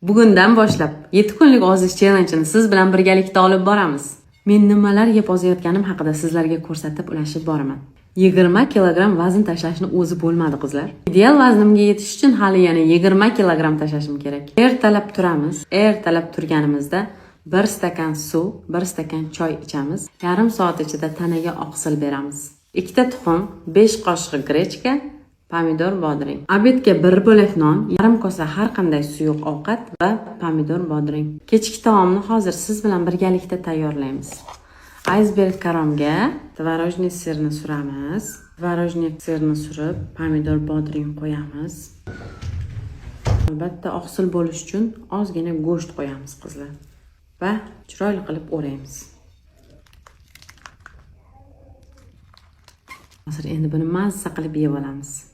Bugundan boshlab 7 kunlik ozish challenge'ini siz bilan birgalikda olib boramiz. Men nimalar yeb ozayotganim haqida sizlarga ko'rsatib ulashib boraman. 20 kilogramm vazn tashlashni o'zi bo'lmadi qizlar. Ideal vaznimga yetish uchun hali yana 20 kilogramm tashlashim kerak. Ertalab turamiz. Ertalab turganimizda 1 stakan suv, 1 stakan choy ichamiz. Yarim soat ichida tanaga oqsil beramiz. 2 ta tuxum, 5 qoshiq grechka, pomidor bodring. Obedga 1 bo'lak non, yarim kosa har qanday suyuq ovqat va pomidor bodring. Kechki taomni hozir siz bilan birgalikda tayyorlaymiz. Iceberg karomga tvorojniy sirni suramiz. Tvorojniy sirni surib, pomidor bodring qo'yamiz. Albatta oqsil bo'lish uchun ozgina go'sht qo'yamiz qizlar. Va chiroyli qilib o'raymiz. Hozir endi buni mazza qilib yeb olamiz.